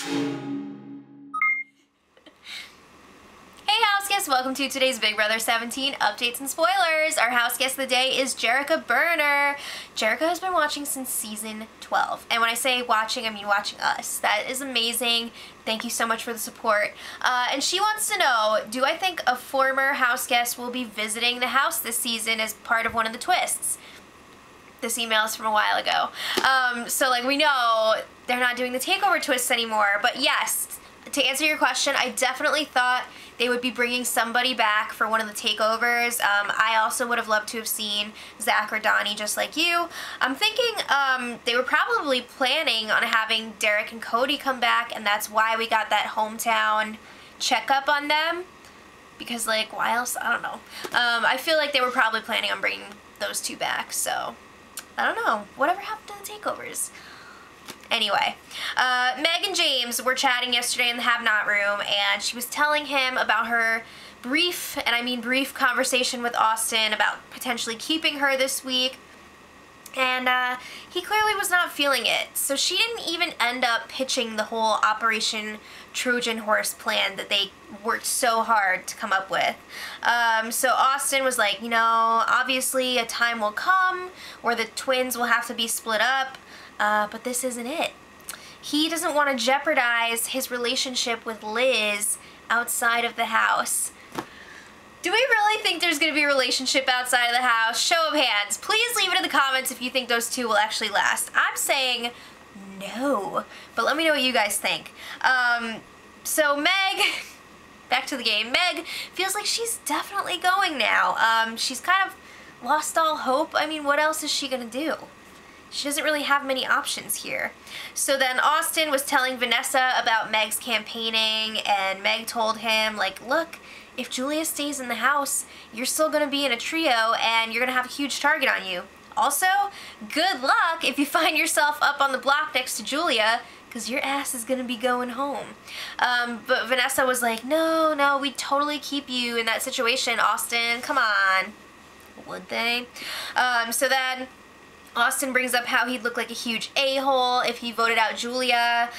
Hey house guests, welcome to today's Big Brother 17 updates and spoilers. Our house guest of the day is Jerica Burner. Jerica has been watching since season 12. And when I say watching, I mean watching us. That is amazing. Thank you so much for the support. And she wants to know, do I think a former house guest will be visiting the house this season as part of one of the twists? This email is from a while ago. So like we know they're not doing the takeover twists anymore, but yes, to answer your question, I definitely thought they would be bringing somebody back for one of the takeovers. I also would have loved to have seen Zach or Donnie, just like you. I'm thinking they were probably planning on having Derek and Cody come back, and that's why we got that hometown checkup on them. Because, like, why else? I don't know. I feel like they were probably planning on bringing those two back, so I don't know. Whatever happened to the takeovers? Anyway, Meg and James were chatting yesterday in the Have Not room, and she was telling him about her brief, and I mean brief, conversation with Austin about potentially keeping her this week, and he clearly was not feeling it. So she didn't even end up pitching the whole Operation Trojan Horse plan that they worked so hard to come up with. So Austin was like, you know, obviously a time will come where the twins will have to be split up, but this isn't it. He doesn't want to jeopardize his relationship with Liz outside of the house. Do we really think there's going to be a relationship outside of the house? Show of hands. Please leave it in the comments if you think those two will actually last. I'm saying no, but let me know what you guys think. So Meg, back to the game. Meg feels like she's definitely going now. She's kind of lost all hope. I mean, what else is she going to do? She doesn't really have many options here. So then Austin was telling Vanessa about Meg's campaigning, and Meg told him, like, look, if Julia stays in the house, you're still going to be in a trio, and you're going to have a huge target on you. Also, good luck if you find yourself up on the block next to Julia, because your ass is going to be going home. But Vanessa was like, no, we'd totally keep you in that situation, Austin. Come on. Would they? So then Austin brings up how he'd look like a huge a-hole if he voted out Julia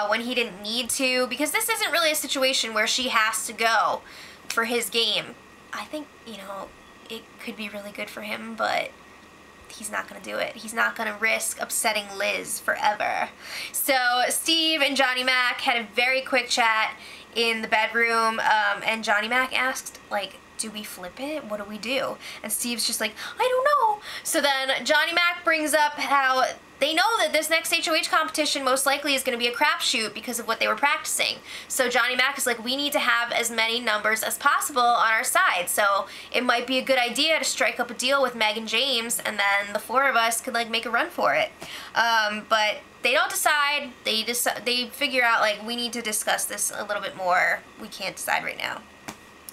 when he didn't need to, because this isn't really a situation where she has to go for his game. I think, you know, it could be really good for him, but he's not going to do it. He's not going to risk upsetting Liz forever. So Steve and Johnny Mac had a very quick chat in the bedroom, and Johnny Mac asked, like, do we flip it? What do we do? And Steve's just like, I don't know. So then Johnny Mac brings up how they know that this next HOH competition most likely is going to be a crapshoot because of what they were practicing. So Johnny Mac is like, we need to have as many numbers as possible on our side. So it might be a good idea to strike up a deal with Meg and James, and then the four of us could, like, make a run for it. But they don't decide. They figure out, like, we need to discuss this a little bit more. We can't decide right now.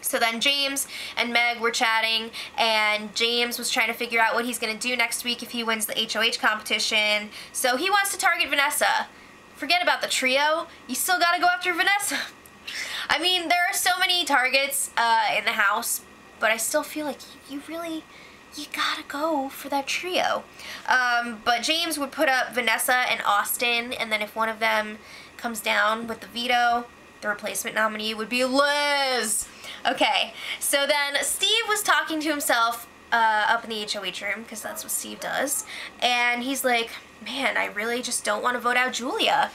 So then James and Meg were chatting, and James was trying to figure out what he's going to do next week if he wins the HOH competition. So he wants to target Vanessa. Forget about the trio. You still got to go after Vanessa. I mean, there are so many targets in the house, but I still feel like you gotta go for that trio. But James would put up Vanessa and Austin, and then if one of them comes down with the veto, the replacement nominee would be Liz. Okay, so then Steve was talking to himself up in the HOH room, because that's what Steve does, and he's like, man, I really just don't want to vote out Julia,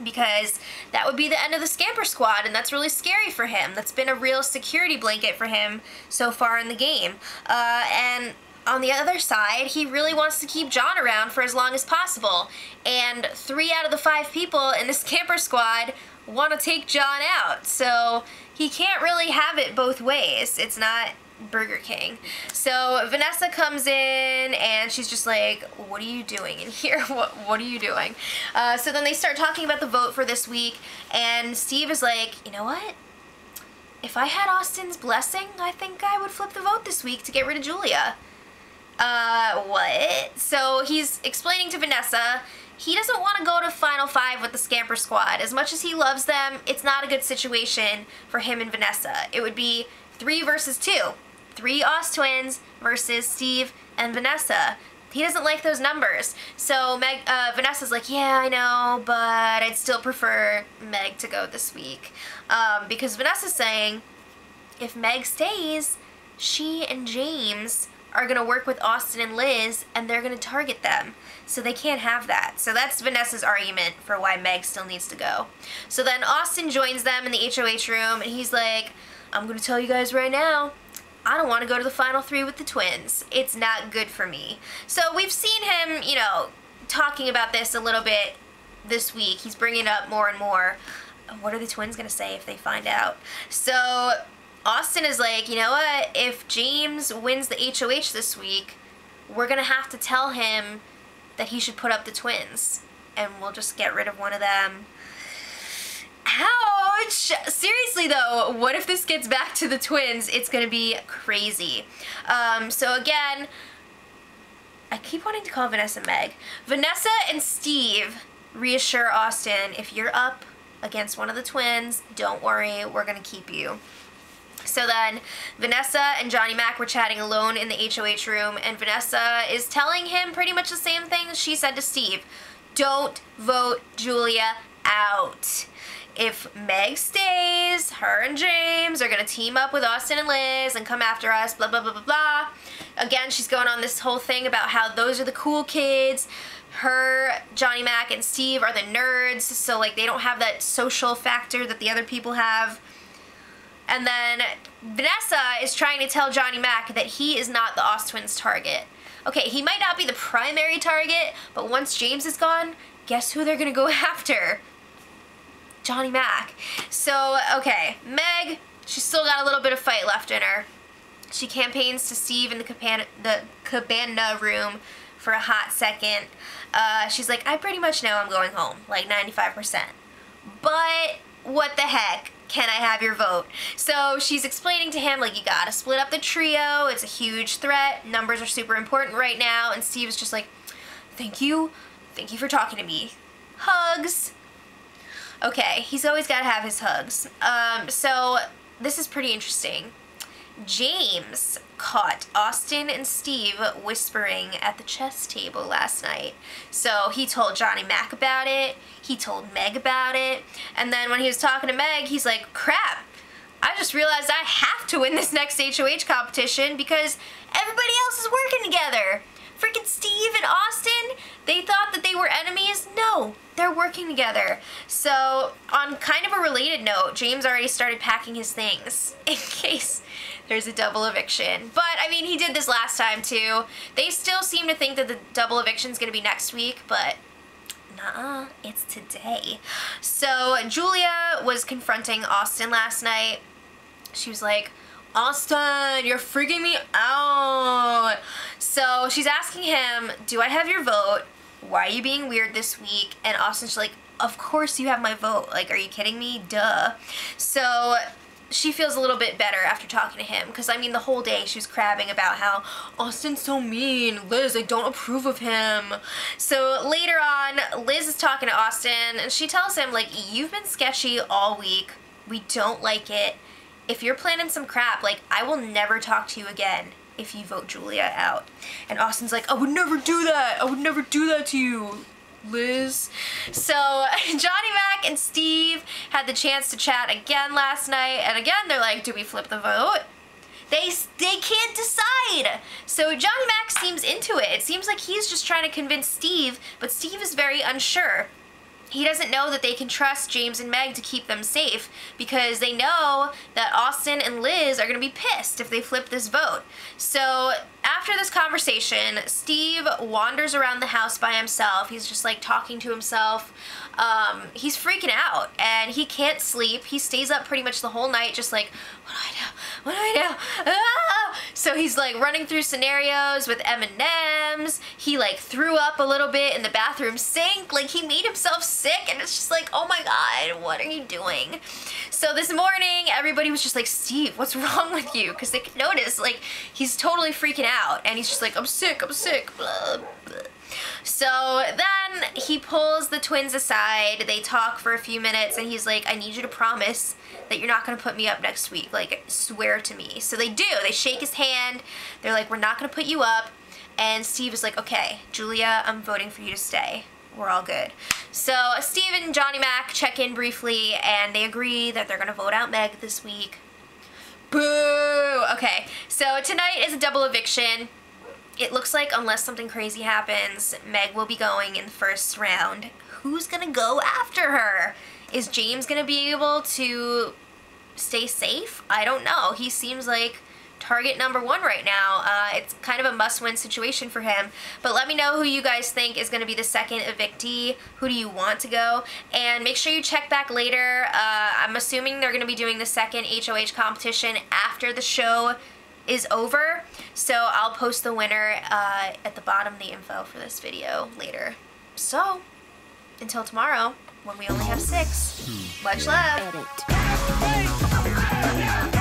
because that would be the end of the Scamper Squad, and that's really scary for him. That's been a real security blanket for him so far in the game. And on the other side, he really wants to keep John around for as long as possible, and 3 out of the 5 people in the Scamper Squad want to take John out, so he can't really have it both ways. It's not Burger King. So Vanessa comes in, and she's just like, what are you doing in here? What are you doing? So then they start talking about the vote for this week, and Steve is like, you know what? If I had Austin's blessing, I think I would flip the vote this week to get rid of Julia. What? So he's explaining to Vanessa he doesn't want to go to Final 5 with the Scamper Squad. As much as he loves them, it's not a good situation for him and Vanessa. It would be 3 versus 2. 3 Oz twins versus Steve and Vanessa. he doesn't like those numbers. So Vanessa's like, yeah, I know, but I'd still prefer Meg to go this week. Because Vanessa's saying if Meg stays, she and James are going to work with Austin and Liz, and they're going to target them. So they can't have that. So that's Vanessa's argument for why Meg still needs to go. So then Austin joins them in the HOH room, and he's like, I'm going to tell you guys right now, I don't want to go to the final 3 with the twins. It's not good for me. So we've seen him, you know, talking about this a little bit this week. He's bringing it up more and more. What are the twins going to say if they find out? So Austin is like, you know what? If James wins the HOH this week, we're going to have to tell him that he should put up the twins. And we'll just get rid of one of them. Ouch! Seriously though, what if this gets back to the twins? It's gonna be crazy. So again, I keep wanting to call Vanessa Meg. Vanessa and Steve reassure Austin, if you're up against one of the twins, don't worry, we're gonna keep you. So then Vanessa and Johnny Mac were chatting alone in the HOH room, and Vanessa is telling him pretty much the same thing she said to Steve. Don't vote Julia out. If Meg stays, her and James are going to team up with Austin and Liz and come after us, blah, blah, blah, blah, blah. Again, she's going on this whole thing about how those are the cool kids. Her, Johnny Mac, and Steve are the nerds, so, like, they don't have that social factor that the other people have. And then Vanessa is trying to tell Johnny Mac that he is not the Oz Twins target. Okay, he might not be the primary target, but once James is gone, guess who they're going to go after? Johnny Mac. So, okay, Meg, she's still got a little bit of fight left in her. She campaigns to Steve in the cabana room for a hot second. She's like, I pretty much know I'm going home, like 95%. But what the heck? Can I have your vote? So she's explaining to him, like, you gotta split up the trio. It's a huge threat. Numbers are super important right now. And Steve's just like, thank you. Thank you for talking to me. Hugs. Okay, he's always got to have his hugs. So this is pretty interesting. James caught Austin and Steve whispering at the chess table last night. So he told Johnny Mac about it, he told Meg about it, and then when he was talking to Meg, he's like, crap, I just realized I have to win this next HOH competition because everybody else is working together. Freaking Steve and Austin, they thought that they were enemies. No, they're working together. So, on kind of a related note, James already started packing his things in case there's a double eviction. But, I mean, he did this last time too. They still seem to think that the double eviction's gonna be next week, but nuh-uh, it's today. So, Julia was confronting Austin last night. She was like, Austin, you're freaking me out. So she's asking him, do I have your vote? Why are you being weird this week? And Austin's like, of course you have my vote. Like, are you kidding me? Duh. So she feels a little bit better after talking to him. Because, I mean, the whole day she was crabbing about how Austin's so mean. Liz, I don't approve of him. So later on, Liz is talking to Austin. And she tells him, like, you've been sketchy all week. We don't like it. If you're planning some crap, like, I will never talk to you again if you vote Julia out. And Austin's like, I would never do that. I would never do that to you, Liz. So Johnny Mac and Steve had the chance to chat again last night. And again, they're like, do we flip the vote? They can't decide. So Johnny Mac seems into it. It seems like he's just trying to convince Steve, but Steve is very unsure. He doesn't know that they can trust James and Meg to keep them safe because they know that Austin and Liz are going to be pissed if they flip this vote. So after this conversation, Steve wanders around the house by himself. He's just like talking to himself. He's freaking out and he can't sleep. He stays up pretty much the whole night just like, what do I do? What do I do? Ah! So he's like running through scenarios with M&Ms. He like threw up a little bit in the bathroom sink. Like he made himself sick and it's just like, oh my God, what are you doing? So this morning, everybody was just like, Steve, what's wrong with you? Because they could notice like he's totally freaking out and he's just like, I'm sick, blah, blah. So then he pulls the twins aside, they talk for a few minutes and he's like, I need you to promise that you're not going to put me up next week, like swear to me. So they do, they shake his hand, they're like, we're not going to put you up. And Steve is like, okay, Julia, I'm voting for you to stay. We're all good. So Steve and Johnny Mac check in briefly, and they agree that they're gonna vote out Meg this week. Boo! Okay, so tonight is a double eviction. It looks like unless something crazy happens, Meg will be going in the first round. Who's gonna go after her? Is James gonna be able to stay safe? I don't know. He seems like target number one right now. It's kind of a must-win situation for him. But let me know who you guys think is going to be the second evictee. Who do you want to go? And make sure you check back later. I'm assuming they're going to be doing the second HOH competition after the show is over. So I'll post the winner at the bottom of the info for this video later. So, until tomorrow, when we only have 6, much love. Edit.